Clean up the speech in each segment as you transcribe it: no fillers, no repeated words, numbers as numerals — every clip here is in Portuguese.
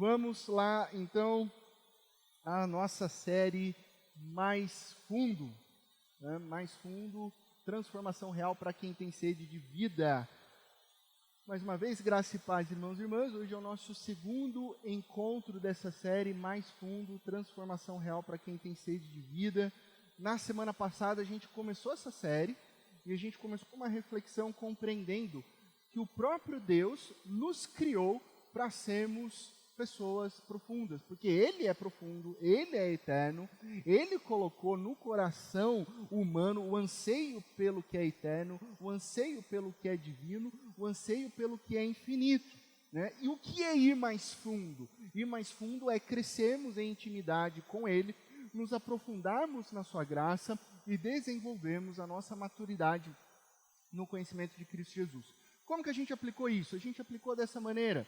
Vamos lá, então, à nossa série Mais Fundo, né? Mais Fundo, transformação real para quem tem sede de vida. Mais uma vez, graça e paz, irmãos e irmãs. Hoje é o nosso segundo encontro dessa série Mais Fundo, transformação real para quem tem sede de vida. Na semana passada, a gente começou essa série e a gente começou uma reflexão compreendendo que o próprio Deus nos criou para sermos pessoas profundas, porque Ele é profundo, Ele é eterno, Ele colocou no coração humano o anseio pelo que é eterno, o anseio pelo que é divino, o anseio pelo que é infinito, né? E o que é ir mais fundo? Ir mais fundo é crescermos em intimidade com Ele, nos aprofundarmos na sua graça e desenvolvermos a nossa maturidade no conhecimento de Cristo Jesus. Como que a gente aplicou isso? A gente aplicou dessa maneira.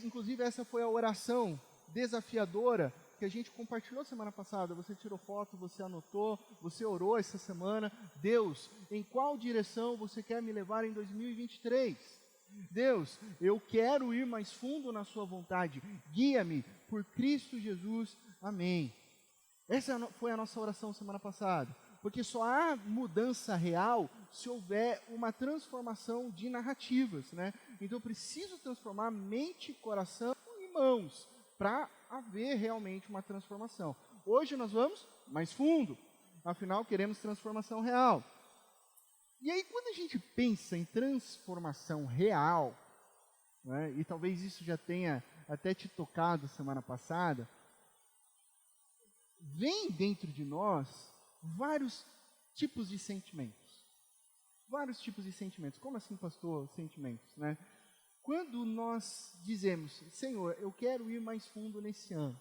Inclusive essa foi a oração desafiadora que a gente compartilhou semana passada. Você tirou foto, você anotou, você orou essa semana. Deus, em qual direção você quer me levar em 2023? Deus, eu quero ir mais fundo na sua vontade. Guia-me por Cristo Jesus. Amém. Essa foi a nossa oração semana passada. Porque só há mudança real se houver uma transformação de narrativas, né? Então eu preciso transformar mente, coração e mãos para haver realmente uma transformação. Hoje nós vamos mais fundo, afinal queremos transformação real. E aí quando a gente pensa em transformação real, né, e talvez isso já tenha até te tocado semana passada, vem dentro de nós vários tipos de sentimentos. Vários tipos de sentimentos. Como assim, pastor, sentimentos, né? Quando nós dizemos, Senhor, eu quero ir mais fundo nesse ano,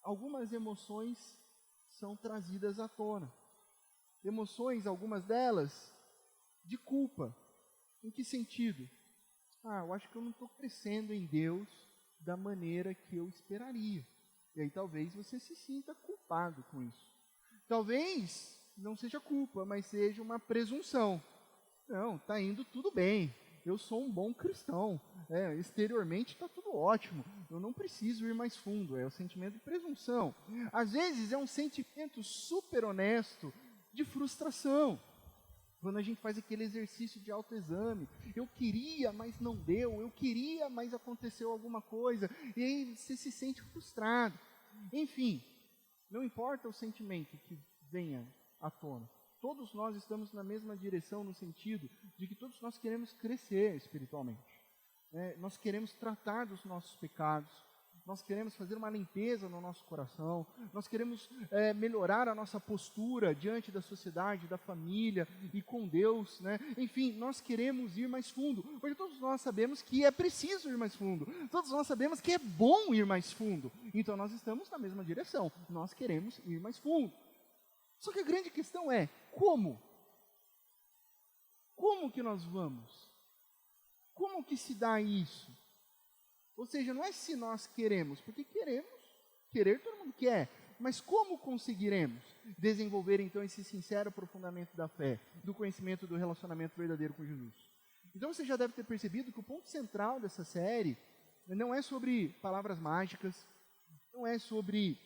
algumas emoções são trazidas à tona. Emoções, algumas delas, de culpa. Em que sentido? Eu acho que eu não estou crescendo em Deus da maneira que eu esperaria. E aí talvez você se sinta culpado com isso. Talvez não seja culpa, mas seja uma presunção. Não, está indo tudo bem. Eu sou um bom cristão. Exteriormente está tudo ótimo. Eu não preciso ir mais fundo. É o sentimento de presunção. Às vezes é um sentimento super honesto de frustração. Quando a gente faz aquele exercício de autoexame. Eu queria, mas não deu. Eu queria, mas aconteceu alguma coisa. E aí você se sente frustrado. Enfim, não importa o sentimento que venha à tona. Todos nós estamos na mesma direção no sentido de que todos nós queremos crescer espiritualmente. Nós queremos tratar dos nossos pecados, nós queremos fazer uma limpeza no nosso coração, nós queremos melhorar a nossa postura diante da sociedade, da família e com Deus, né? Enfim, nós queremos ir mais fundo, porque todos nós sabemos que é preciso ir mais fundo, todos nós sabemos que é bom ir mais fundo, então nós estamos na mesma direção, nós queremos ir mais fundo. Só que a grande questão é, como? Como que nós vamos? Como que se dá isso? Ou seja, não é se nós queremos, porque querer todo mundo quer, mas como conseguiremos desenvolver então esse sincero aprofundamento da fé, do conhecimento do relacionamento verdadeiro com Jesus? Então você já deve ter percebido que o ponto central dessa série não é sobre palavras mágicas, não é sobre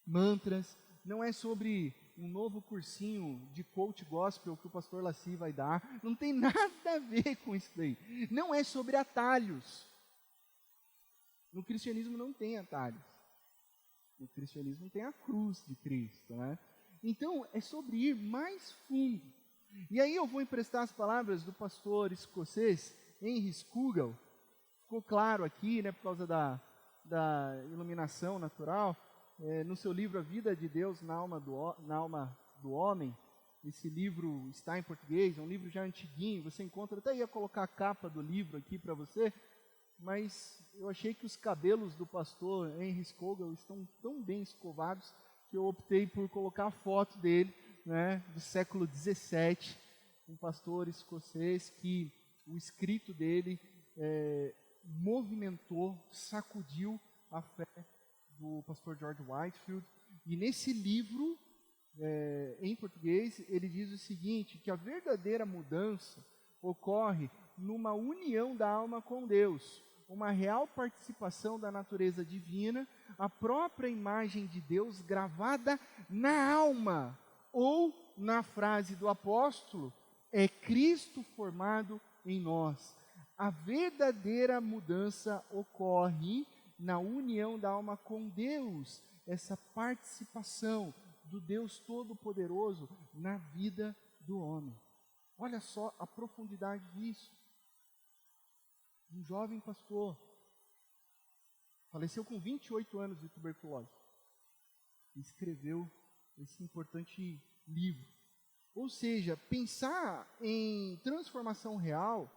mantras, não é sobre um novo cursinho de coach gospel que o pastor Laci vai dar. Não tem nada a ver com isso daí. Não é sobre atalhos. No cristianismo não tem atalhos. No cristianismo tem a cruz de Cristo, né? Então, é sobre ir mais fundo. E aí eu vou emprestar as palavras do pastor escocês Henry Scougal. Ficou claro aqui, né, por causa da iluminação natural. No seu livro A Vida de Deus na Alma do Homem, esse livro está em português, é um livro já antiguinho, você encontra, até ia colocar a capa do livro aqui para você, mas eu achei que os cabelos do pastor Henry Scougal estão tão bem escovados que eu optei por colocar a foto dele, né, do século 17, um pastor escocês que o escrito dele movimentou, sacudiu a fé do pastor George Whitefield, e nesse livro, em português, ele diz o seguinte, que a verdadeira mudança ocorre numa união da alma com Deus, uma real participação da natureza divina, a própria imagem de Deus gravada na alma, ou, na frase do apóstolo, é Cristo formado em nós. A verdadeira mudança ocorre na união da alma com Deus, essa participação do Deus Todo-Poderoso na vida do homem. Olha só a profundidade disso. Um jovem pastor faleceu com 28 anos de tuberculose e escreveu esse importante livro. Ou seja, pensar em transformação real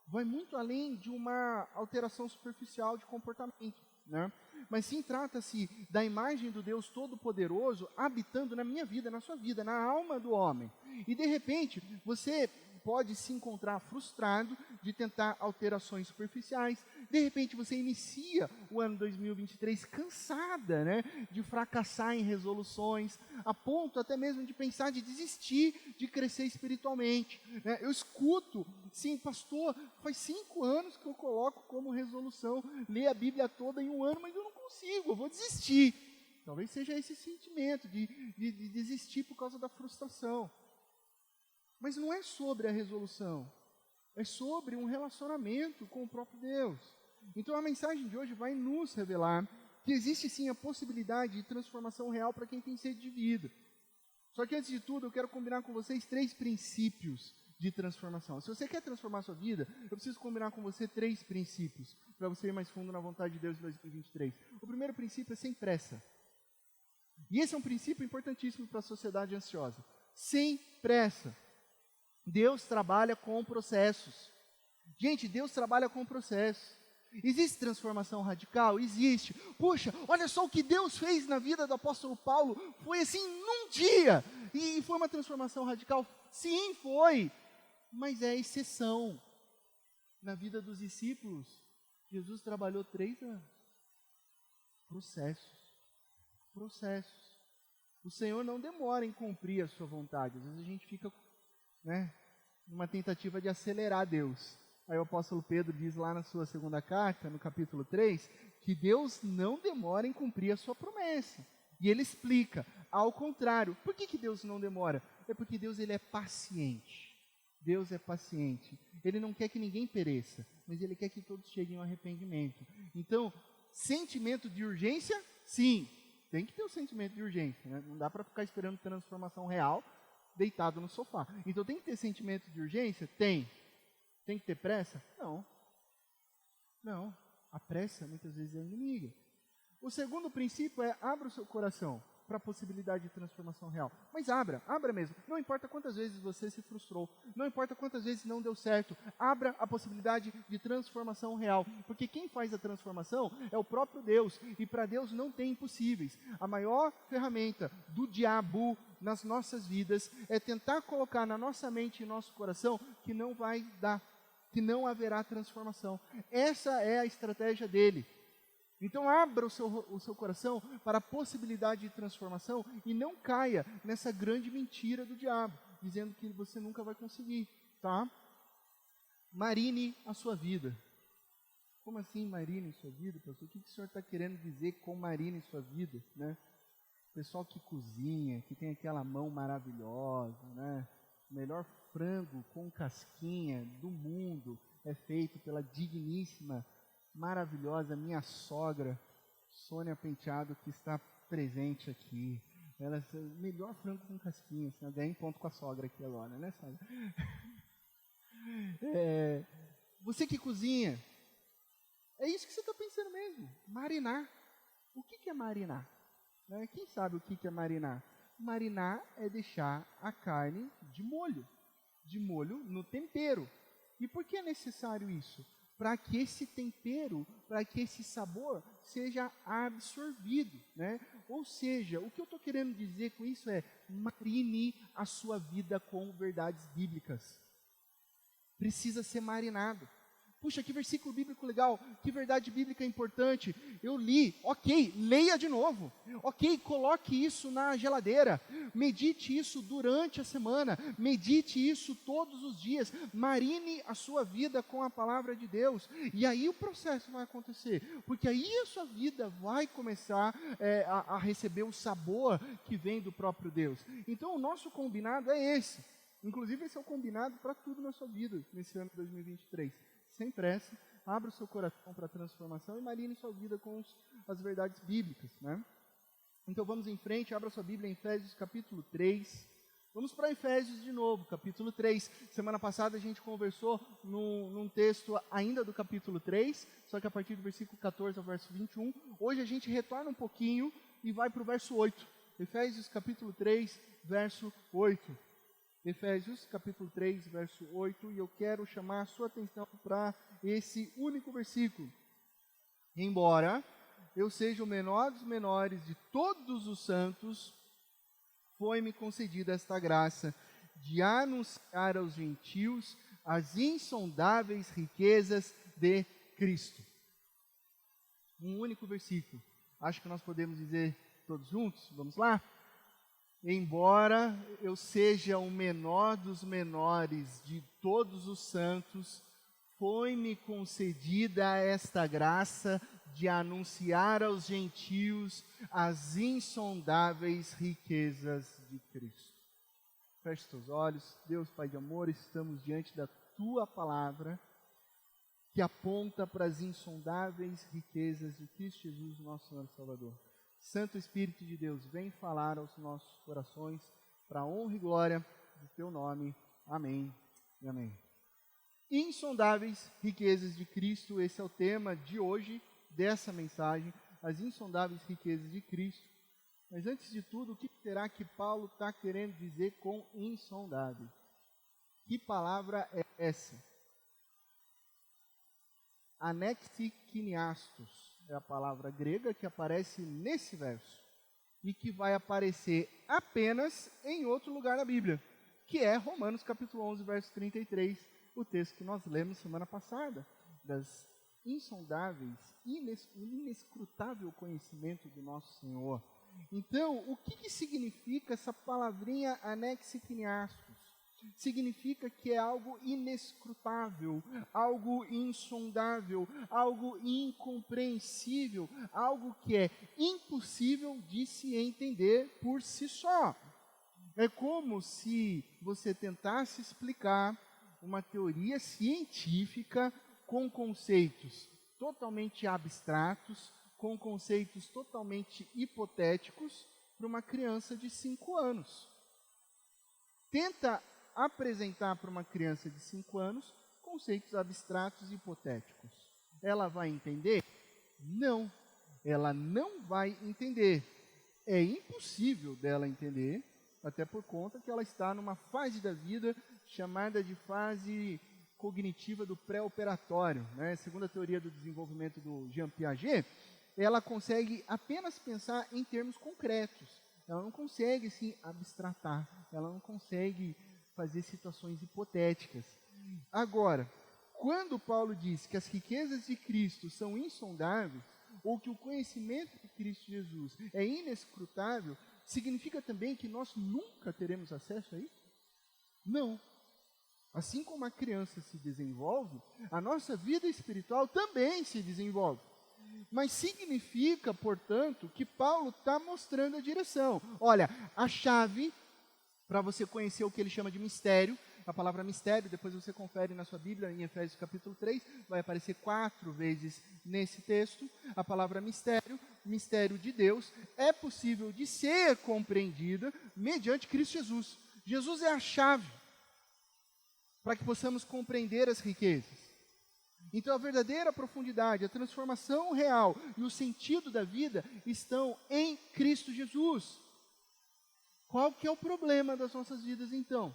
vai muito além de uma alteração superficial de comportamento, né? Mas sim trata-se da imagem do Deus Todo-Poderoso habitando na minha vida, na sua vida, na alma do homem. E de repente, você pode se encontrar frustrado de tentar alterações superficiais. De repente você inicia o ano 2023 cansada, né, de fracassar em resoluções, a ponto até mesmo de pensar de desistir de crescer espiritualmente, né? Eu escuto, sim, pastor, faz 5 anos que eu coloco como resolução ler a Bíblia toda em um ano, mas eu não consigo, eu vou desistir. Talvez seja esse sentimento de desistir por causa da frustração. Mas não é sobre a resolução, é sobre um relacionamento com o próprio Deus. Então a mensagem de hoje vai nos revelar que existe sim a possibilidade de transformação real para quem tem sede de vida. Só que antes de tudo eu quero combinar com vocês 3 princípios de transformação. Se você quer transformar a sua vida, eu preciso combinar com você 3 princípios para você ir mais fundo na vontade de Deus em 2023. O primeiro princípio é sem pressa. E esse é um princípio importantíssimo para a sociedade ansiosa. Sem pressa. Deus trabalha com processos. Gente, Deus trabalha com processos. Existe transformação radical? Existe. Puxa, olha só o que Deus fez na vida do apóstolo Paulo. Foi assim num dia. E foi uma transformação radical? Sim, foi. Mas é exceção. Na vida dos discípulos, Jesus trabalhou 3 anos. Processos. Processos. O Senhor não demora em cumprir a sua vontade. Às vezes a gente fica, né, numa tentativa de acelerar Deus. Aí o apóstolo Pedro diz lá na sua segunda carta, no capítulo 3, que Deus não demora em cumprir a sua promessa. E ele explica, ao contrário, por que Deus não demora? É porque Deus ele é paciente. Deus é paciente. Ele não quer que ninguém pereça, mas ele quer que todos cheguem ao arrependimento. Então, sentimento de urgência, sim, tem que ter o sentimento de urgência, né? Não dá para ficar esperando transformação real deitado no sofá. Então tem que ter sentimento de urgência? Tem. Tem que ter pressa? Não. Não. A pressa muitas vezes é inimiga. O segundo princípio é abra o seu coração para a possibilidade de transformação real. Mas abra mesmo. Não importa quantas vezes você se frustrou, não importa quantas vezes não deu certo, abra a possibilidade de transformação real. Porque quem faz a transformação é o próprio Deus. E para Deus não tem impossíveis. A maior ferramenta do diabo nas nossas vidas é tentar colocar na nossa mente e nosso coração que não vai dar, que não haverá transformação. Essa é a estratégia dele. Então abra o seu coração para a possibilidade de transformação e não caia nessa grande mentira do diabo, dizendo que você nunca vai conseguir, tá? Marine a sua vida. Como assim marine sua vida, pastor? O que o senhor está querendo dizer com marine sua vida, né? Pessoal que cozinha, que tem aquela mão maravilhosa, né? O melhor frango com casquinha do mundo é feito pela digníssima, maravilhosa minha sogra, Sônia Penteado, que está presente aqui. Ela é o melhor frango com casquinha, assim, ganhei ponto com a sogra aqui agora, né, sogra? Você que cozinha, é isso que você está pensando mesmo, marinar. O que é marinar? Né? Quem sabe o que é marinar? Marinar é deixar a carne de molho no tempero. E por que é necessário isso? Para que esse tempero, para que esse sabor seja absorvido, né? Ou seja, o que eu estou querendo dizer com isso é, marine a sua vida com verdades bíblicas. Precisa ser marinado. Puxa, que versículo bíblico legal, que verdade bíblica importante. Eu li, ok, leia de novo. Ok, coloque isso na geladeira. Medite isso durante a semana. Medite isso todos os dias. Marine a sua vida com a palavra de Deus. E aí o processo vai acontecer. Porque aí a sua vida vai começar a receber o sabor que vem do próprio Deus. Então o nosso combinado é esse. Inclusive esse é o combinado para tudo na sua vida, nesse ano de 2023. Sem pressa, abra o seu coração para a transformação e marine sua vida com as verdades bíblicas, né? Então vamos em frente, abra sua Bíblia em Efésios capítulo 3. Vamos para Efésios de novo, capítulo 3. Semana passada a gente conversou num texto ainda do capítulo 3, só que a partir do versículo 14 ao verso 21. Hoje a gente retorna um pouquinho e vai para o verso 8. Efésios capítulo 3, verso 8. Efésios, capítulo 3, verso 8, e eu quero chamar a sua atenção para esse único versículo. Embora eu seja o menor dos menores de todos os santos, foi-me concedida esta graça de anunciar aos gentios as insondáveis riquezas de Cristo. Um único versículo. Acho que nós podemos dizer todos juntos, vamos lá? Embora eu seja o menor dos menores de todos os santos, foi-me concedida esta graça de anunciar aos gentios as insondáveis riquezas de Cristo. Feche seus olhos. Deus, Pai de amor, estamos diante da Tua palavra, que aponta para as insondáveis riquezas de Cristo Jesus, nosso Senhor e Salvador. Santo Espírito de Deus, vem falar aos nossos corações, para a honra e glória do Teu nome. Amém e amém. Insondáveis riquezas de Cristo, esse é o tema de hoje, dessa mensagem, as insondáveis riquezas de Cristo. Mas antes de tudo, o que será que Paulo está querendo dizer com insondáveis? Que palavra é essa? Anexikiniastos é a palavra grega que aparece nesse verso e que vai aparecer apenas em outro lugar na Bíblia, que é Romanos capítulo 11, verso 33, o texto que nós lemos semana passada, das insondáveis, inescrutável conhecimento do nosso Senhor. Então, o que significa essa palavrinha anexikiniastos? Significa que é algo inescrutável, algo insondável, algo incompreensível, algo que é impossível de se entender por si só. É como se você tentasse explicar uma teoria científica com conceitos totalmente abstratos, com conceitos totalmente hipotéticos para uma criança de 5 anos. Tenta apresentar para uma criança de 5 anos conceitos abstratos e hipotéticos. Ela vai entender? Não, ela não vai entender. É impossível dela entender, até por conta que ela está numa fase da vida chamada de fase cognitiva do pré-operatório, né? Segundo a teoria do desenvolvimento do Jean Piaget, ela consegue apenas pensar em termos concretos. Ela não consegue se abstratar, ela não consegue fazer situações hipotéticas. Agora, quando Paulo diz que as riquezas de Cristo são insondáveis, ou que o conhecimento de Cristo Jesus é inescrutável, significa também que nós nunca teremos acesso a isso? Não. Assim como a criança se desenvolve, a nossa vida espiritual também se desenvolve. Mas significa, portanto, que Paulo está mostrando a direção. Olha, a chave para você conhecer o que ele chama de mistério, a palavra mistério, depois você confere na sua Bíblia, em Efésios capítulo 3, vai aparecer 4 vezes nesse texto. A palavra mistério, mistério de Deus, é possível de ser compreendida mediante Cristo Jesus. Jesus é a chave para que possamos compreender as riquezas. Então a verdadeira profundidade, a transformação real e o sentido da vida estão em Cristo Jesus. Qual que é o problema das nossas vidas então?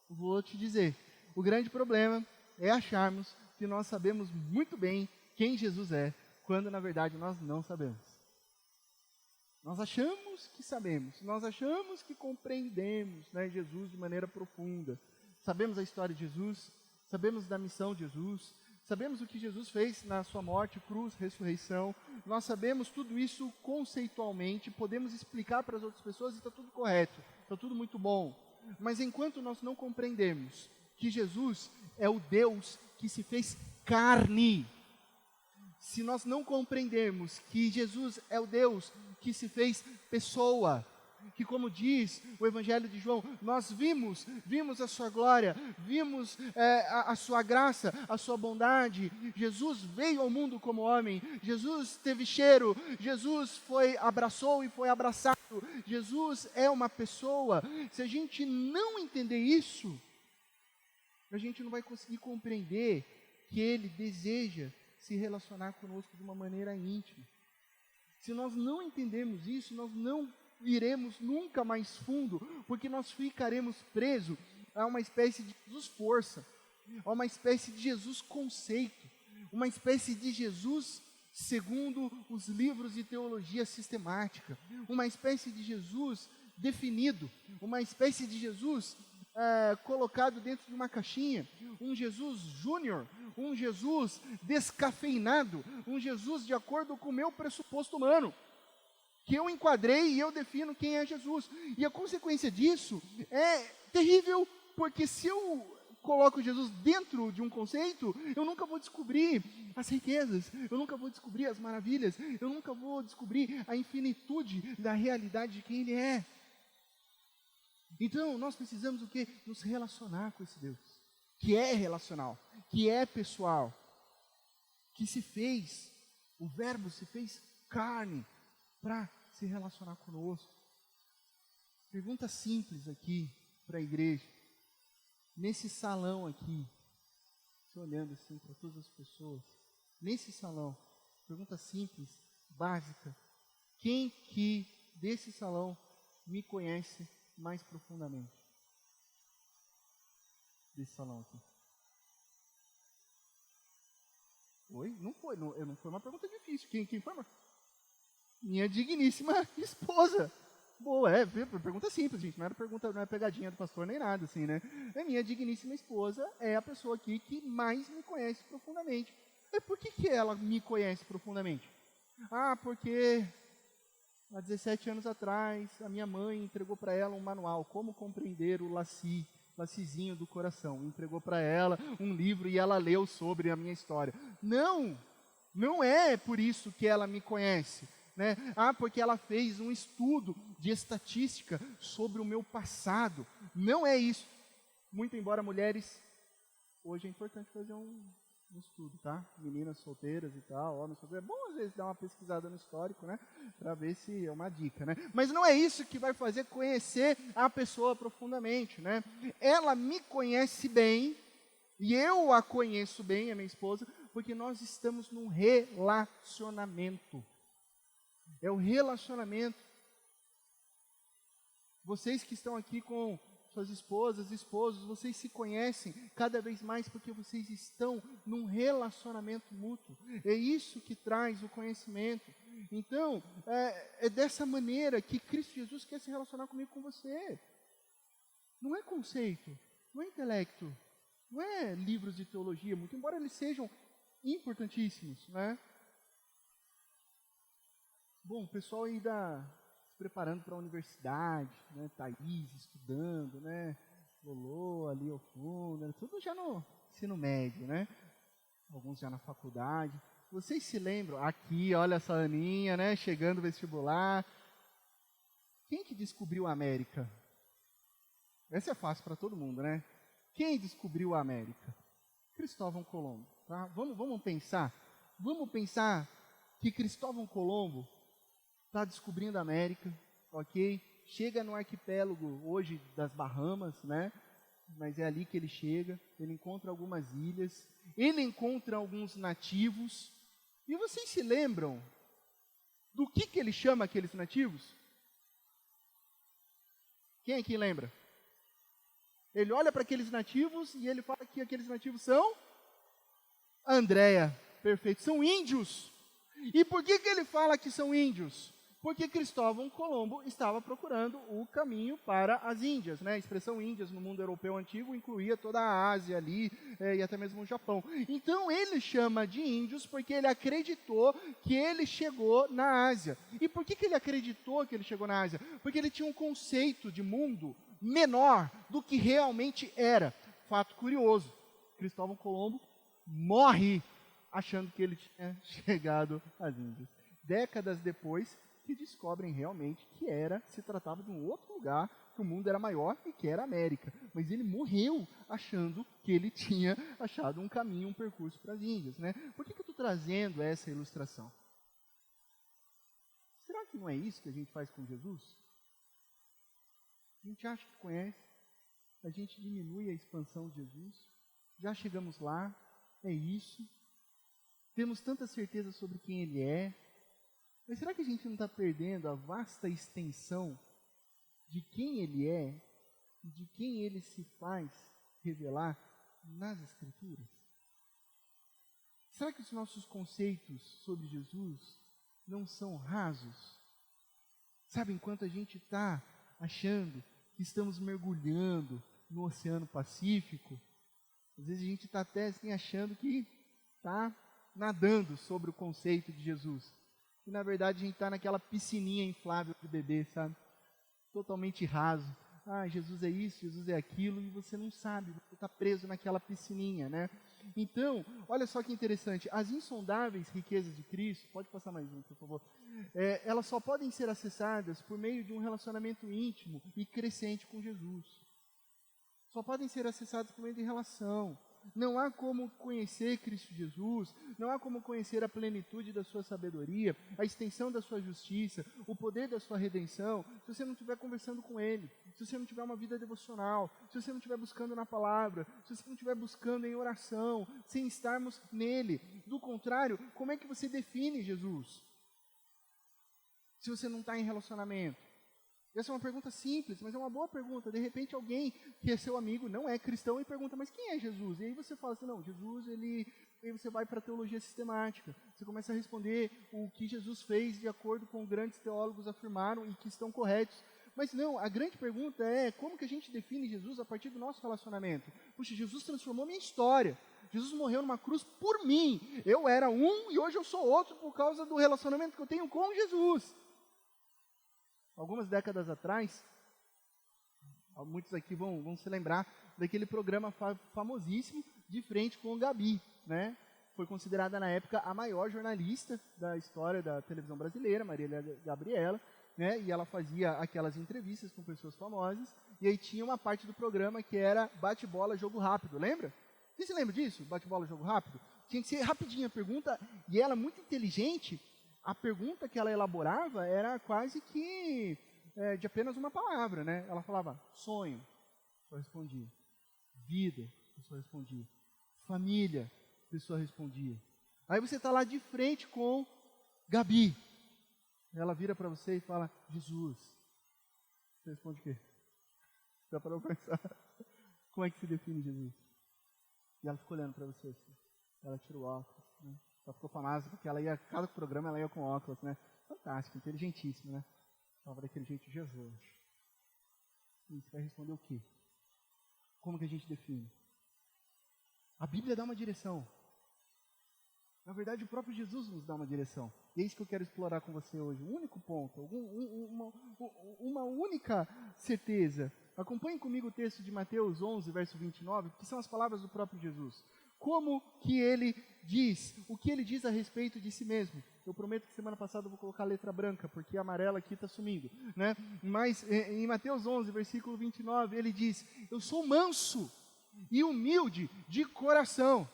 Vou te dizer, o grande problema é acharmos que nós sabemos muito bem quem Jesus é, quando na verdade nós não sabemos. Nós achamos que sabemos, nós achamos que compreendemos, né, Jesus de maneira profunda. Sabemos a história de Jesus, sabemos da missão de Jesus, sabemos o que Jesus fez na sua morte, cruz, ressurreição, nós sabemos tudo isso conceitualmente, podemos explicar para as outras pessoas e está tudo correto, está tudo muito bom. Mas enquanto nós não compreendemos que Jesus é o Deus que se fez carne, se nós não compreendermos que Jesus é o Deus que se fez pessoa, que como diz o Evangelho de João, nós vimos a sua glória, vimos a sua graça, a sua bondade. Jesus veio ao mundo como homem, Jesus teve cheiro, Jesus abraçou e foi abraçado, Jesus é uma pessoa. Se a gente não entender isso, a gente não vai conseguir compreender que Ele deseja se relacionar conosco de uma maneira íntima. Se nós não entendermos isso, nós não iremos nunca mais fundo, porque nós ficaremos presos a uma espécie de Jesus força, a uma espécie de Jesus conceito, uma espécie de Jesus segundo os livros de teologia sistemática, uma espécie de Jesus definido, uma espécie de Jesus colocado dentro de uma caixinha, um Jesus júnior, um Jesus descafeinado, um Jesus de acordo com o meu pressuposto humano, que eu enquadrei e eu defino quem é Jesus. E a consequência disso é terrível, porque se eu coloco Jesus dentro de um conceito, eu nunca vou descobrir as riquezas, eu nunca vou descobrir as maravilhas, eu nunca vou descobrir a infinitude da realidade de quem Ele é. Então, nós precisamos o quê? Nos relacionar com esse Deus, que é relacional, que é pessoal, que se fez, o Verbo se fez carne para se relacionar conosco. Pergunta simples aqui para a igreja, nesse salão aqui, estou olhando assim para todas as pessoas, nesse salão, pergunta simples, básica, quem que desse salão me conhece mais profundamente? Desse salão aqui. Oi? Não foi uma pergunta difícil. Quem foi? Minha digníssima esposa. Boa, pergunta simples, gente. Não é pegadinha do pastor nem nada, assim, né? Minha digníssima esposa é a pessoa aqui que mais me conhece profundamente. E por que ela me conhece profundamente? Porque há 17 anos atrás, a minha mãe entregou para ela um manual, Como Compreender o Lacizinho do Coração. Entregou para ela um livro e ela leu sobre a minha história. Não é por isso que ela me conhece, né? Porque ela fez um estudo de estatística sobre o meu passado. Não é isso. Muito embora mulheres, hoje é importante fazer um estudo, tá? Meninas solteiras e tal, homens solteiros. É bom às vezes dar uma pesquisada no histórico, né? Para ver se é uma dica, né? Mas não é isso que vai fazer conhecer a pessoa profundamente, né? Ela me conhece bem e eu a conheço bem, a minha esposa, porque nós estamos num relacionamento. É o relacionamento. Vocês que estão aqui com suas esposas, esposos, vocês se conhecem cada vez mais porque vocês estão num relacionamento mútuo. É isso que traz o conhecimento. Então, é dessa maneira que Cristo Jesus quer se relacionar comigo, com você. Não é conceito, não é intelecto, não é livros de teologia, muito embora eles sejam importantíssimos, né? Bom, o pessoal aí se preparando para a universidade, né? Thaís estudando, né? Lolo ali ao fundo, né? Tudo já no ensino médio, né? Alguns já na faculdade. Vocês se lembram? Aqui, olha essa Aninha, né? Chegando o vestibular. Quem que descobriu a América? Essa é fácil para todo mundo, né? Quem descobriu a América? Cristóvão Colombo. Tá? Vamos pensar. Vamos pensar que Cristóvão Colombo está descobrindo a América, ok? Chega no arquipélago hoje das Bahamas, né? Mas é ali que ele chega. Ele encontra algumas ilhas, ele encontra alguns nativos. E vocês se lembram do que ele chama aqueles nativos? Quem aqui lembra? Ele olha para aqueles nativos e ele fala que aqueles nativos são Andréia, perfeito, são índios. E por que ele fala que são índios? Porque Cristóvão Colombo estava procurando o caminho para as Índias, né? A expressão Índias no mundo europeu antigo incluía toda a Ásia ali e até mesmo o Japão. Então ele chama de índios porque ele acreditou que ele chegou na Ásia. E por que ele acreditou que ele chegou na Ásia? Porque ele tinha um conceito de mundo menor do que realmente era. Fato curioso, Cristóvão Colombo morre achando que ele tinha chegado às Índias. Décadas depois, que descobrem realmente que se tratava de um outro lugar, que o mundo era maior e que era a América. Mas ele morreu achando que ele tinha achado um caminho, um percurso para as Índias, né? Por que eu estou trazendo essa ilustração? Será que não é isso que a gente faz com Jesus? A gente acha que conhece, a gente diminui a expansão de Jesus, já chegamos lá, é isso, temos tanta certeza sobre quem Ele é, mas será que a gente não está perdendo a vasta extensão de quem Ele é e de quem Ele se faz revelar nas Escrituras? Será que os nossos conceitos sobre Jesus não são rasos? Sabe, enquanto a gente está achando que estamos mergulhando no Oceano Pacífico, às vezes a gente está até assim achando que está nadando sobre o conceito de Jesus. E na verdade a gente está naquela piscininha inflável de bebê, sabe? Totalmente raso. Ah, Jesus é isso, Jesus é aquilo, e você não sabe, você está preso naquela piscininha, né? Então, olha só que interessante, as insondáveis riquezas de Cristo, pode passar mais um, por favor, elas só podem ser acessadas por meio de um relacionamento íntimo e crescente com Jesus. Só podem ser acessadas por meio de relação. Não há como conhecer Cristo Jesus, não há como conhecer a plenitude da sua sabedoria, a extensão da sua justiça, o poder da sua redenção, se você não estiver conversando com Ele, se você não tiver uma vida devocional, se você não estiver buscando na palavra, se você não estiver buscando em oração, sem estarmos nele. Do contrário, como é que você define Jesus? Se você não está em relacionamento? Essa é uma pergunta simples, mas é uma boa pergunta. De repente alguém que é seu amigo, não é cristão, e pergunta, mas quem é Jesus? E aí você fala assim, não, Jesus, aí você vai para a teologia sistemática. Você começa a responder o que Jesus fez de acordo com grandes teólogos afirmaram e que estão corretos. Mas não, a grande pergunta é, como que a gente define Jesus a partir do nosso relacionamento? Puxa, Jesus transformou minha história. Jesus morreu numa cruz por mim. Eu era um e hoje eu sou outro por causa do relacionamento que eu tenho com Jesus. Algumas décadas atrás, muitos aqui vão se lembrar daquele programa famosíssimo De Frente com o Gabi, né? Foi considerada na época a maior jornalista da história da televisão brasileira, Marília Gabriela, né? E ela fazia aquelas entrevistas com pessoas famosas, e aí tinha uma parte do programa que era bate-bola, jogo rápido, lembra? Você se lembra disso? Bate-bola, jogo rápido? Tinha que ser rapidinho a pergunta, e ela, muito inteligente, a pergunta que ela elaborava era quase que de apenas uma palavra, né? Ela falava sonho, a pessoa respondia. Vida, a pessoa respondia. Família, a pessoa respondia. Aí você está lá de frente com Gabi. Ela vira para você e fala, Jesus. Você responde o quê? Já parou para pensar? Como é que se define Jesus? E ela ficou olhando para você assim. Ela tirou o óculos, né? Ela ficou famosa porque ela ia, cada programa ela ia com óculos, né? Fantástico, inteligentíssimo, né? Falava daquele jeito, Jesus. E você vai responder o quê? Como que a gente define? A Bíblia dá uma direção. Na verdade, o próprio Jesus nos dá uma direção. E é isso que eu quero explorar com você hoje. Um único ponto, uma única certeza. Acompanhe comigo o texto de Mateus 11, verso 29, que são as palavras do próprio Jesus. Como que ele diz, o que ele diz a respeito de si mesmo. Eu prometo que semana passada eu vou colocar a letra branca, porque a amarela aqui está sumindo, né? Mas em Mateus 11, versículo 29, ele diz, eu sou manso e humilde de coração.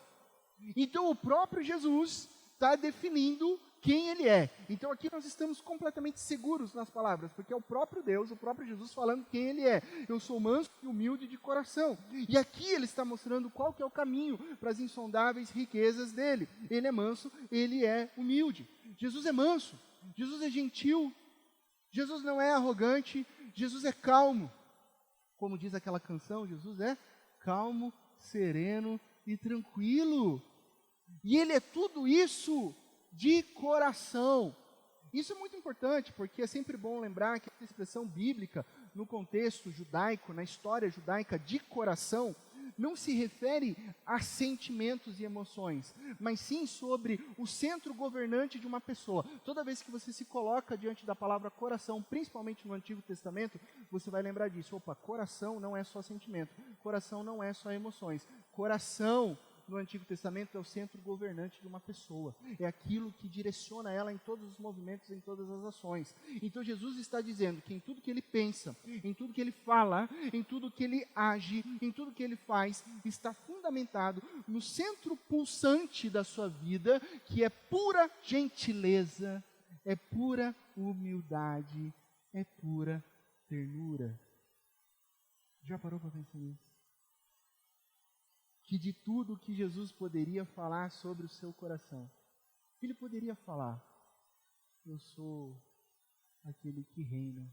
Então o próprio Jesus está definindo quem ele é. Então aqui nós estamos completamente seguros nas palavras, porque é o próprio Deus, o próprio Jesus falando quem ele é. Eu sou manso e humilde de coração. E aqui ele está mostrando qual que é o caminho para as insondáveis riquezas dele. Ele é manso, ele é humilde. Jesus é manso, Jesus é gentil, Jesus não é arrogante, Jesus é calmo. Como diz aquela canção, Jesus é calmo, sereno e tranquilo. E ele é tudo isso de coração. Isso é muito importante, porque é sempre bom lembrar que essa expressão bíblica, no contexto judaico, na história judaica, de coração, não se refere a sentimentos e emoções, mas sim sobre o centro governante de uma pessoa. Toda vez que você se coloca diante da palavra coração, principalmente no Antigo Testamento, você vai lembrar disso. Opa, coração não é só sentimento, coração não é só emoções. Coração, no Antigo Testamento, é o centro governante de uma pessoa. É aquilo que direciona ela em todos os movimentos, em todas as ações. Então Jesus está dizendo que em tudo que ele pensa, em tudo que ele fala, em tudo que ele age, em tudo que ele faz, está fundamentado no centro pulsante da sua vida, que é pura gentileza, é pura humildade, é pura ternura. Já parou para pensar nisso? Que de tudo que Jesus poderia falar sobre o seu coração, ele poderia falar: eu sou aquele que reina.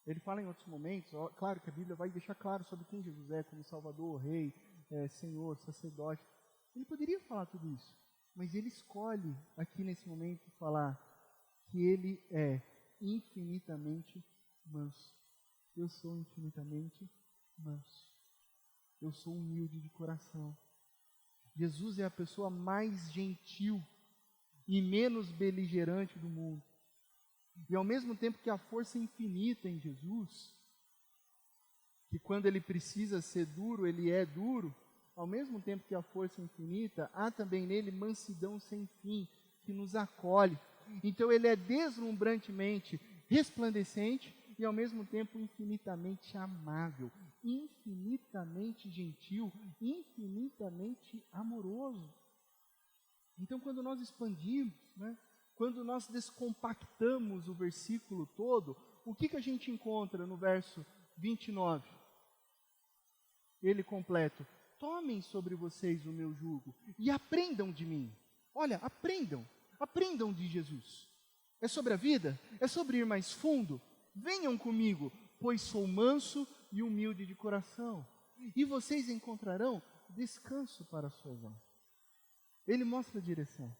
Ele fala em outros momentos, claro que a Bíblia vai deixar claro sobre quem Jesus é, como Salvador, Rei, Senhor, sacerdote. Ele poderia falar tudo isso, mas ele escolhe aqui nesse momento falar que ele é infinitamente manso. Eu sou infinitamente manso. Eu sou humilde de coração. Jesus é a pessoa mais gentil e menos beligerante do mundo. E ao mesmo tempo que a força infinita em Jesus, que quando ele precisa ser duro, ele é duro, ao mesmo tempo que a força infinita, há também nele mansidão sem fim, que nos acolhe. Então ele é deslumbrantemente resplandecente e ao mesmo tempo infinitamente amável, infinitamente gentil, infinitamente amoroso. Então, quando nós expandimos, quando nós descompactamos o versículo todo, o que a gente encontra no verso 29? Ele completa: tomem sobre vocês o meu jugo e aprendam de mim. Olha, aprendam de Jesus. É sobre a vida? É sobre ir mais fundo? Venham comigo, pois sou manso e humilde de coração, e vocês encontrarão descanso para as suas almas. Ele mostra a direção.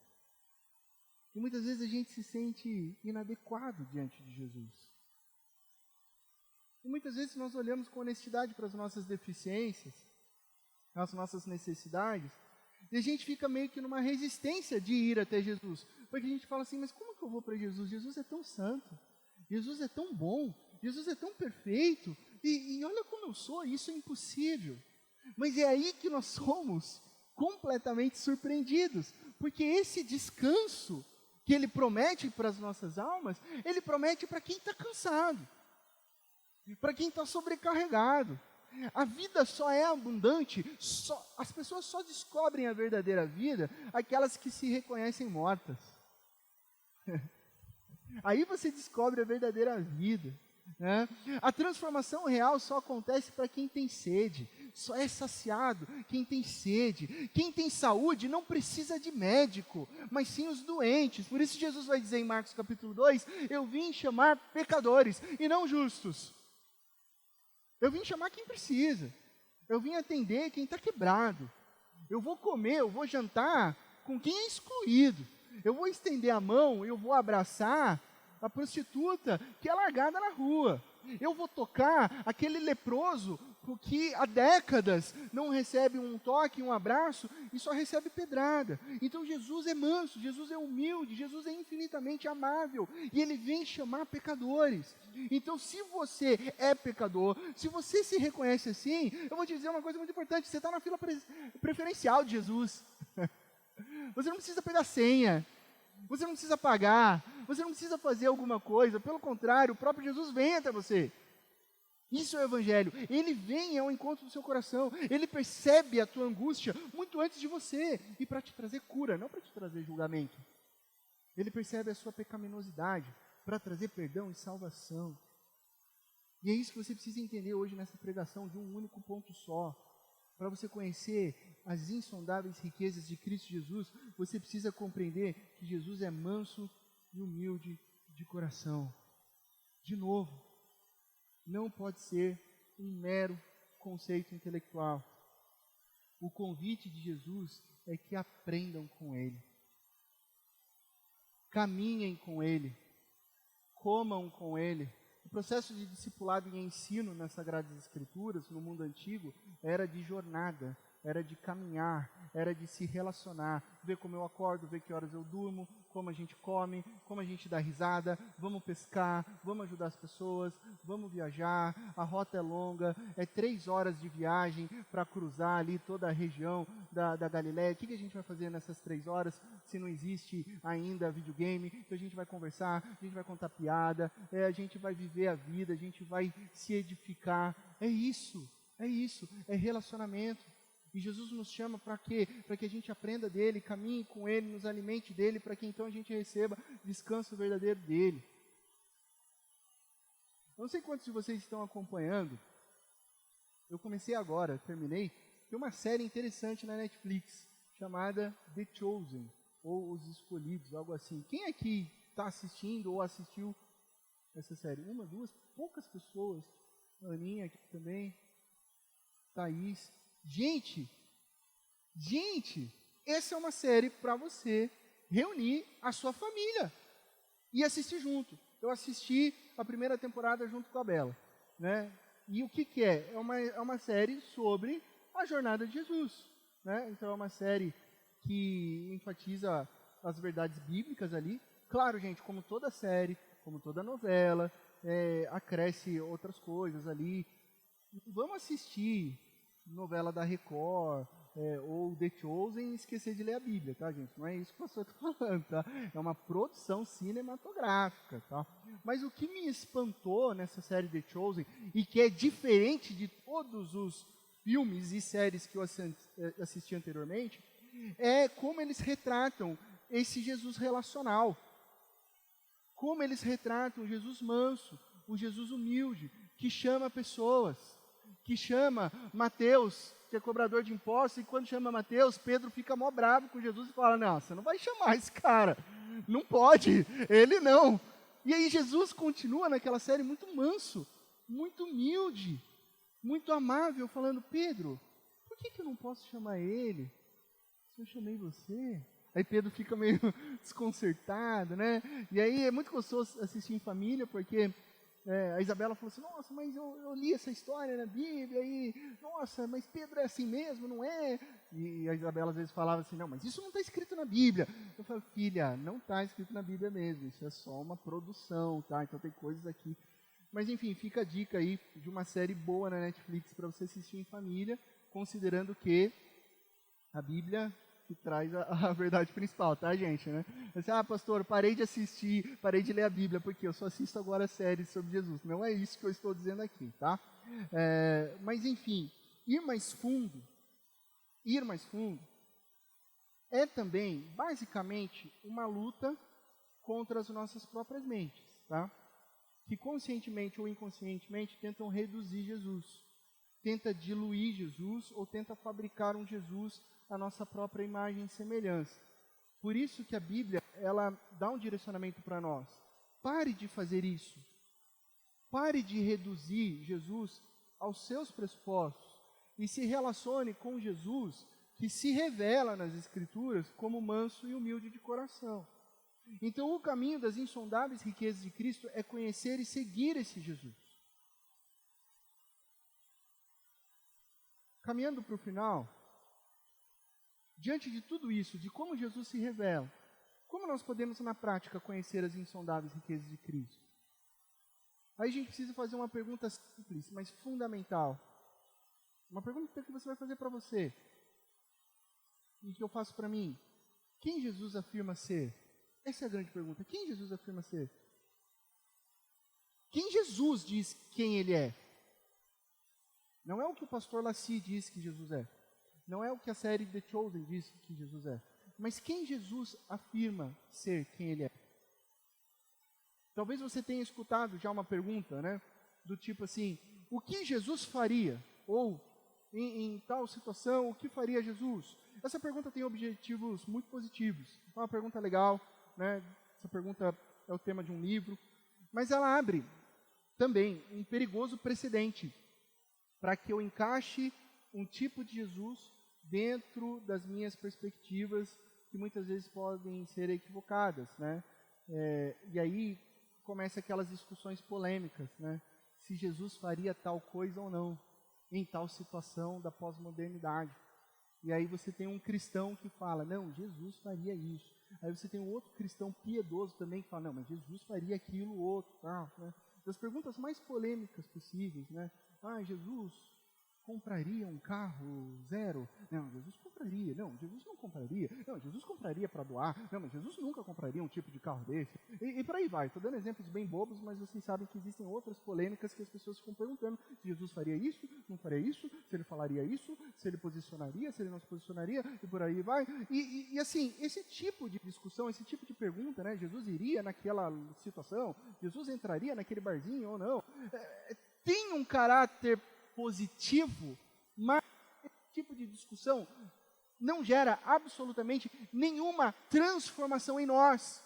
E muitas vezes a gente se sente inadequado diante de Jesus. E muitas vezes nós olhamos com honestidade para as nossas deficiências, as nossas necessidades, e a gente fica meio que numa resistência de ir até Jesus. Porque a gente fala assim: mas como que eu vou para Jesus? Jesus é tão santo, Jesus é tão bom, Jesus é tão perfeito, e olha como eu sou, isso é impossível. Mas é aí que nós somos completamente surpreendidos, porque esse descanso que Ele promete para as nossas almas, Ele promete para quem está cansado, para quem está sobrecarregado. A vida só é abundante, as pessoas só descobrem a verdadeira vida, aquelas que se reconhecem mortas. Aí você descobre a verdadeira vida. A transformação real só acontece para quem tem sede, só é saciado quem tem sede. Quem tem saúde não precisa de médico, mas sim os doentes. Por isso Jesus vai dizer em Marcos capítulo 2, eu vim chamar pecadores e não justos. Eu vim chamar quem precisa, eu vim atender quem está quebrado. Eu vou comer, eu vou jantar com quem é excluído. Eu vou estender a mão, eu vou abraçar a prostituta que é largada na rua. Eu vou tocar aquele leproso que há décadas não recebe um toque, um abraço e só recebe pedrada. Então Jesus é manso, Jesus é humilde, Jesus é infinitamente amável e Ele vem chamar pecadores. Então se você é pecador, se você se reconhece assim, eu vou te dizer uma coisa muito importante: você está na fila preferencial de Jesus. Você não precisa pegar senha, você não precisa pagar, você não precisa fazer alguma coisa, pelo contrário, o próprio Jesus vem até você. Isso é o Evangelho, Ele vem ao encontro do seu coração, Ele percebe a tua angústia muito antes de você, e para te trazer cura, não para te trazer julgamento. Ele percebe a sua pecaminosidade, para trazer perdão e salvação. E é isso que você precisa entender hoje nessa pregação, de um único ponto só. Para você conhecer as insondáveis riquezas de Cristo Jesus, você precisa compreender que Jesus é manso e humilde de coração. De novo, não pode ser um mero conceito intelectual. O convite de Jesus é que aprendam com Ele. caminhem com Ele, comam com Ele. O processo de discipulado e ensino nas Sagradas Escrituras, no mundo antigo, era de jornada, era de caminhar, era de se relacionar, ver como eu acordo, ver que horas eu durmo, como a gente come, como a gente dá risada, vamos pescar, vamos ajudar as pessoas, vamos viajar, a rota é longa, é 3 horas de viagem para cruzar ali toda a região da Galileia. O que a gente vai fazer nessas 3 horas, se não existe ainda videogame? Então a gente vai conversar, a gente vai contar piada, a gente vai viver a vida, a gente vai se edificar. É isso, é relacionamento. E Jesus nos chama para quê? Para que a gente aprenda dele, caminhe com ele, nos alimente dele, para que então a gente receba descanso verdadeiro dele. Eu não sei quantos de vocês estão acompanhando, eu comecei agora, terminei, tem uma série interessante na Netflix, chamada The Chosen, ou Os Escolhidos, algo assim. Quem aqui está assistindo ou assistiu essa série? 1, 2, poucas pessoas. A Aninha aqui também, Thaís. Gente, essa é uma série para você reunir a sua família e assistir junto. Eu assisti a primeira temporada junto com a Bela, né? E o que é? É uma série sobre a jornada de Jesus, né? Então é uma série que enfatiza as verdades bíblicas ali. Claro, gente, como toda série, como toda novela, acresce outras coisas ali. Vamos assistir novela da Record, ou The Chosen, e esquecer de ler a Bíblia, tá, gente? Não é isso que o pastor está falando, tá? É uma produção cinematográfica, tá? Mas o que me espantou nessa série The Chosen, e que é diferente de todos os filmes e séries que eu assisti anteriormente, é como eles retratam esse Jesus relacional. Como eles retratam o Jesus manso, o Jesus humilde, que chama pessoas, que chama Mateus, que é cobrador de impostos, e quando chama Mateus, Pedro fica mó bravo com Jesus e fala, não, você não vai chamar esse cara, não pode, ele não. E aí Jesus continua naquela série muito manso, muito humilde, muito amável, falando, Pedro, por que eu não posso chamar ele, se eu chamei você? Aí Pedro fica meio desconcertado, né? E aí é muito gostoso assistir em família, porque a Isabela falou assim, nossa, mas eu li essa história na Bíblia, e, nossa, mas Pedro é assim mesmo, não é? E a Isabela às vezes falava assim, não, mas isso não está escrito na Bíblia. Eu falei, filha, não está escrito na Bíblia mesmo, isso é só uma produção, tá? Então tem coisas aqui. Mas enfim, fica a dica aí de uma série boa na Netflix para você assistir em família, considerando que a Bíblia que traz a verdade principal, tá, gente, né? Você, pastor, parei de assistir, parei de ler a Bíblia, porque eu só assisto agora séries sobre Jesus. Não é isso que eu estou dizendo aqui, tá? Mas, enfim, ir mais fundo, é também, basicamente, uma luta contra as nossas próprias mentes, tá? Que conscientemente ou inconscientemente tentam reduzir Jesus, tenta diluir Jesus ou tenta fabricar um Jesus à nossa própria imagem e semelhança. Por isso que a Bíblia, ela dá um direcionamento para nós. Pare de fazer isso. Pare de reduzir Jesus aos seus pressupostos e se relacione com Jesus, que se revela nas Escrituras como manso e humilde de coração. Então, o caminho das insondáveis riquezas de Cristo é conhecer e seguir esse Jesus. Caminhando para o final, diante de tudo isso, de como Jesus se revela, como nós podemos na prática conhecer as insondáveis riquezas de Cristo? Aí a gente precisa fazer uma pergunta simples, mas fundamental. Uma pergunta que você vai fazer para você, e que eu faço para mim. Quem Jesus afirma ser? Essa é a grande pergunta. Quem Jesus afirma ser? Quem Jesus diz quem ele é? Não é o que o pastor Laci diz que Jesus é. Não é o que a série The Chosen diz que Jesus é. Mas quem Jesus afirma ser quem ele é? Talvez você tenha escutado já uma pergunta, né? Do tipo assim, o que Jesus faria? Ou, em tal situação, o que faria Jesus? Essa pergunta tem objetivos muito positivos. É uma pergunta legal, né? Essa pergunta é o tema de um livro. Mas ela abre também um perigoso precedente para que eu encaixe um tipo de Jesus dentro das minhas perspectivas, que muitas vezes podem ser equivocadas, né? E aí começam aquelas discussões polêmicas, né? Se Jesus faria tal coisa ou não, em tal situação da pós-modernidade. E aí você tem um cristão que fala, não, Jesus faria isso. Aí você tem um outro cristão piedoso também que fala, não, mas Jesus faria aquilo, outro, tal, né? Das perguntas mais polêmicas possíveis, né? Jesus compraria um carro zero? Não, Jesus compraria. Não, Jesus não compraria. Não, Jesus compraria para doar. Não, mas Jesus nunca compraria um tipo de carro desse. E por aí vai. Estou dando exemplos bem bobos, mas vocês sabem que existem outras polêmicas que as pessoas ficam perguntando se Jesus faria isso, não faria isso, se ele falaria isso, se ele posicionaria, se ele não se posicionaria, e por aí vai. E assim, esse tipo de discussão, esse tipo de pergunta, né? Jesus iria naquela situação? Jesus entraria naquele barzinho ou não? Tem um caráter positivo, mas esse tipo de discussão não gera absolutamente nenhuma transformação em nós.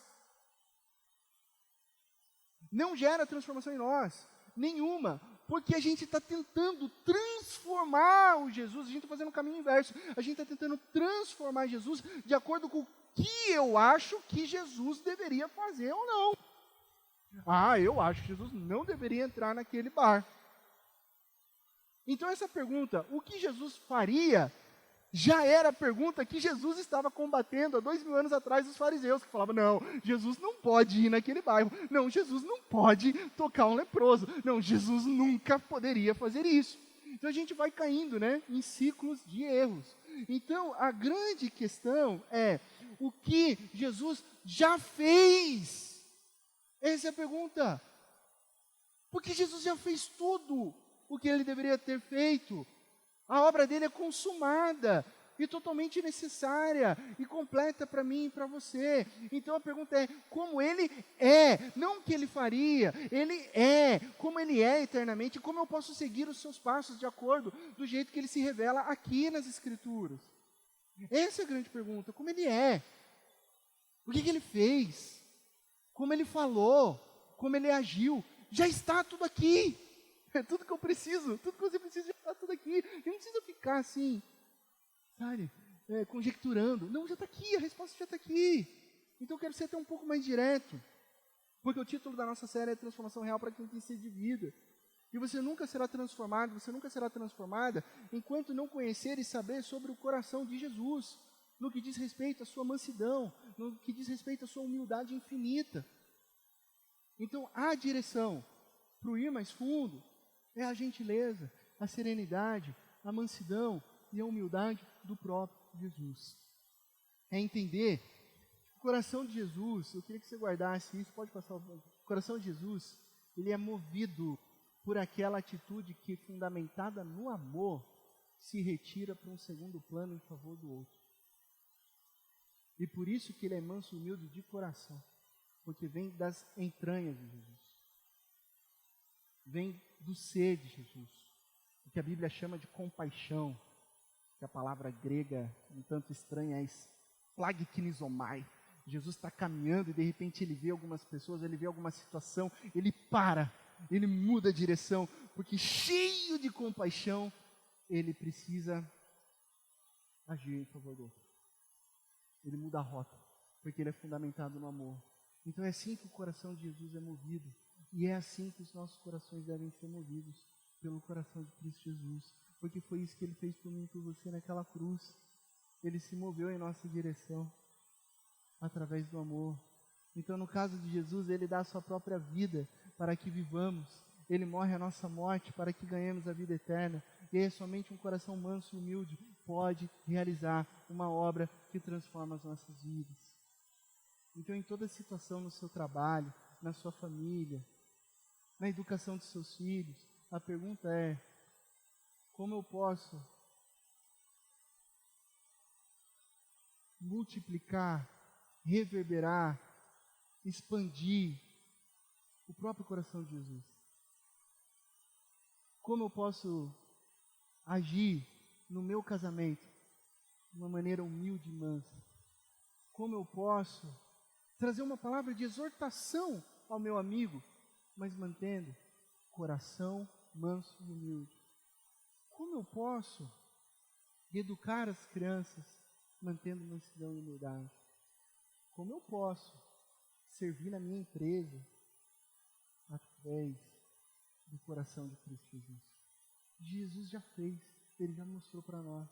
Não gera transformação em nós, nenhuma, porque a gente está tentando transformar o Jesus, a gente está fazendo o caminho inverso, a gente está tentando transformar Jesus de acordo com o que eu acho que Jesus deveria fazer ou não. Eu acho que Jesus não deveria entrar naquele bar. Então essa pergunta, o que Jesus faria, já era a pergunta que Jesus estava combatendo há 2000 anos atrás os fariseus, que falavam, não, Jesus não pode ir naquele bairro, não, Jesus não pode tocar um leproso, não, Jesus nunca poderia fazer isso. Então a gente vai caindo, né, em ciclos de erros. Então a grande questão é, o que Jesus já fez? Essa é a pergunta. Porque Jesus já fez tudo o que ele deveria ter feito. A obra dele é consumada e totalmente necessária e completa para mim e para você. Então a pergunta é, como ele é, não o que ele faria, ele é, como ele é eternamente, como eu posso seguir os seus passos de acordo do jeito que ele se revela aqui nas Escrituras. Essa é a grande pergunta, como ele é, o que ele fez, como ele falou, como ele agiu, já está tudo aqui. É tudo que eu preciso, tudo que você precisa, já está tudo aqui. Eu não preciso ficar assim, sabe, conjecturando. Não, já está aqui, a resposta já está aqui. Então eu quero ser até um pouco mais direto, porque o título da nossa série é Transformação Real para quem tem sede de vida. E você nunca será transformado, você nunca será transformada, enquanto não conhecer e saber sobre o coração de Jesus, no que diz respeito à sua mansidão, no que diz respeito à sua humildade infinita. Então a direção para o ir mais fundo é a gentileza, a serenidade, a mansidão e a humildade do próprio Jesus. É entender que o coração de Jesus, eu queria que você guardasse isso, pode passar o coração de Jesus, ele é movido por aquela atitude que, fundamentada no amor, se retira para um segundo plano em favor do outro. E por isso que ele é manso e humilde de coração, porque vem das entranhas de Jesus. Vem do ser de Jesus, o que a Bíblia chama de compaixão, que a palavra grega um tanto estranha é splagknizomai. Jesus está caminhando e de repente ele vê algumas pessoas, ele vê alguma situação, ele para, ele muda a direção, porque cheio de compaixão, ele precisa agir em favor do outro. Ele muda a rota, porque ele é fundamentado no amor. Então é assim que o coração de Jesus é movido. E é assim que os nossos corações devem ser movidos, pelo coração de Cristo Jesus. Porque foi isso que ele fez por mim e por você naquela cruz. Ele se moveu em nossa direção, através do amor. Então no caso de Jesus, ele dá a sua própria vida para que vivamos. Ele morre a nossa morte para que ganhemos a vida eterna. E aí somente um coração manso e humilde pode realizar uma obra que transforma as nossas vidas. Então em toda situação, no seu trabalho, na sua família, na educação dos seus filhos, a pergunta é, como eu posso multiplicar, reverberar, expandir o próprio coração de Jesus? Como eu posso agir no meu casamento de uma maneira humilde e mansa? Como eu posso trazer uma palavra de exortação ao meu amigo, mas mantendo coração manso e humilde? Como eu posso educar as crianças mantendo mansidão e humildade? Como eu posso servir na minha empresa através do coração de Cristo Jesus. Jesus já fez, Ele já mostrou para nós.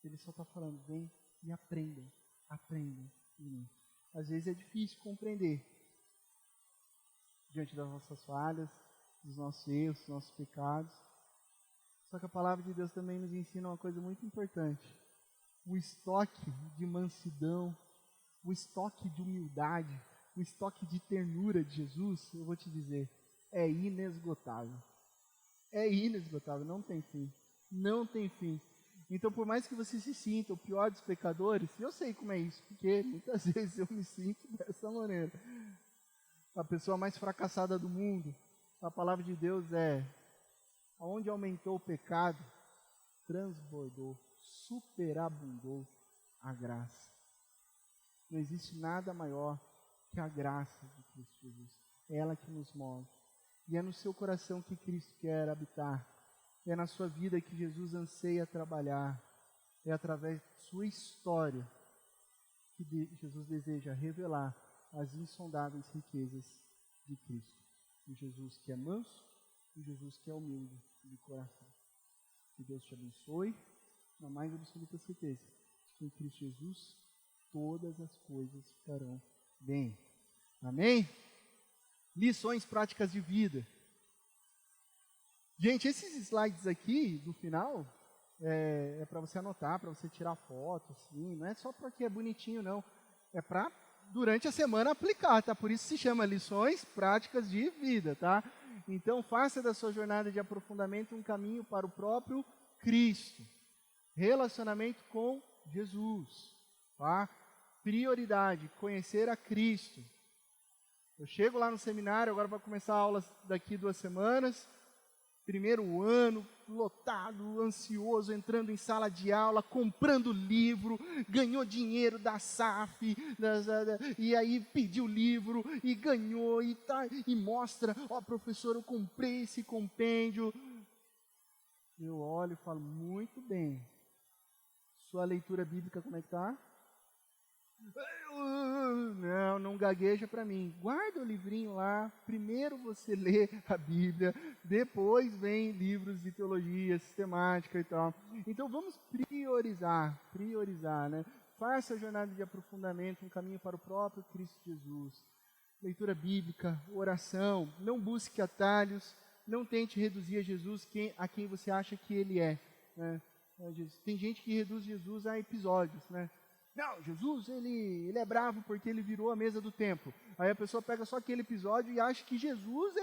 Ele só está falando, vem e aprendam em mim. Às vezes é difícil compreender diante das nossas falhas, dos nossos erros, dos nossos pecados. Só que a palavra de Deus também nos ensina uma coisa muito importante. O estoque de mansidão, o estoque de humildade, o estoque de ternura de Jesus, eu vou te dizer, é inesgotável. É inesgotável, não tem fim. Não tem fim. Então, por mais que você se sinta o pior dos pecadores, eu sei como é isso, porque muitas vezes eu me sinto dessa maneira. A pessoa mais fracassada do mundo, a palavra de Deus é: onde aumentou o pecado, transbordou, superabundou a graça. Não existe nada maior que a graça de Cristo Jesus. É ela que nos move. E é no seu coração que Cristo quer habitar. É na sua vida que Jesus anseia trabalhar. É através de sua história que Jesus deseja revelar as insondáveis riquezas de Cristo. O Jesus que é manso, o Jesus que é humilde de coração. Que Deus te abençoe, na mais absoluta certeza, que em Cristo Jesus todas as coisas ficarão bem. Amém? Lições práticas de vida. Gente, esses slides aqui do final é para você anotar, para você tirar foto, assim, não é só porque é bonitinho, não. É para, durante a semana, aplicar, tá? Por isso se chama lições práticas de vida, tá? Então, faça da sua jornada de aprofundamento um caminho para o próprio Cristo. Relacionamento com Jesus, tá? Prioridade, conhecer a Cristo. Eu chego lá no seminário, agora vai começar aulas daqui 2 semanas. Primeiro ano, lotado, ansioso, entrando em sala de aula, comprando livro, ganhou dinheiro da SAF, e aí pediu livro, e ganhou, e mostra, ó professor, eu comprei esse compêndio. Eu olho e falo, muito bem. Sua leitura bíblica como é que está? Não gagueja para mim. Guarda o livrinho lá. Primeiro você lê a Bíblia, depois vem livros de teologia sistemática e tal. Então vamos priorizar, né? Faça a jornada de aprofundamento, um caminho para o próprio Cristo Jesus. Leitura bíblica, oração, não busque atalhos, não tente reduzir a Jesus a quem você acha que Ele é. Né? Tem gente que reduz Jesus a episódios, né? Não, Jesus, ele é bravo porque ele virou a mesa do templo. Aí a pessoa pega só aquele episódio e acha que Jesus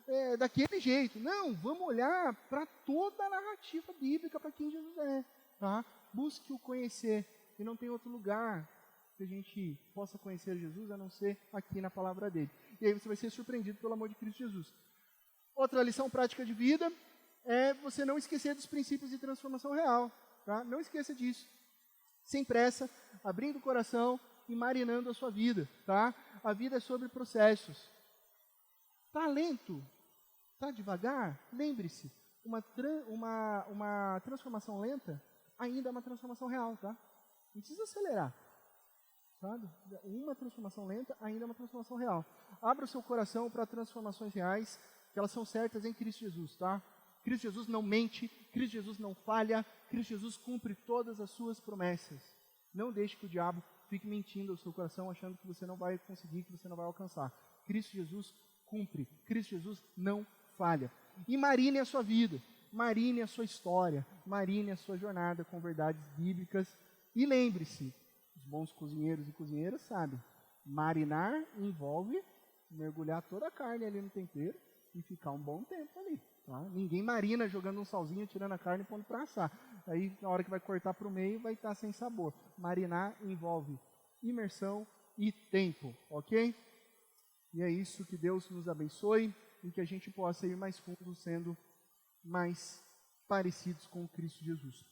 é daquele jeito. Não, vamos olhar para toda a narrativa bíblica para quem Jesus é. Tá? Busque o conhecer. E não tem outro lugar que a gente possa conhecer Jesus a não ser aqui na palavra dele. E aí você vai ser surpreendido pelo amor de Cristo Jesus. Outra lição prática de vida é você não esquecer dos princípios de transformação real. Tá? Não esqueça disso. Sem pressa, abrindo o coração e marinando a sua vida, tá? A vida é sobre processos. Tá lento? Tá devagar? Lembre-se, uma transformação lenta ainda é uma transformação real, tá? Não precisa acelerar, sabe? Uma transformação lenta ainda é uma transformação real. Abra o seu coração para transformações reais, que elas são certas em Cristo Jesus, tá? Cristo Jesus não mente, Cristo Jesus não falha, Cristo Jesus cumpre todas as suas promessas. Não deixe que o diabo fique mentindo ao seu coração, achando que você não vai conseguir, que você não vai alcançar. Cristo Jesus cumpre, Cristo Jesus não falha. E marine a sua vida, marine a sua história, marine a sua jornada com verdades bíblicas. E lembre-se, os bons cozinheiros e cozinheiras sabem, marinar envolve mergulhar toda a carne ali no tempero e ficar um bom tempo ali. Tá? Ninguém marina jogando um salzinho, tirando a carne e pondo para assar. Aí, na hora que vai cortar para o meio, vai estar sem sabor. Marinar envolve imersão e tempo, ok? E é isso, que Deus nos abençoe e que a gente possa ir mais fundo, sendo mais parecidos com Cristo Jesus.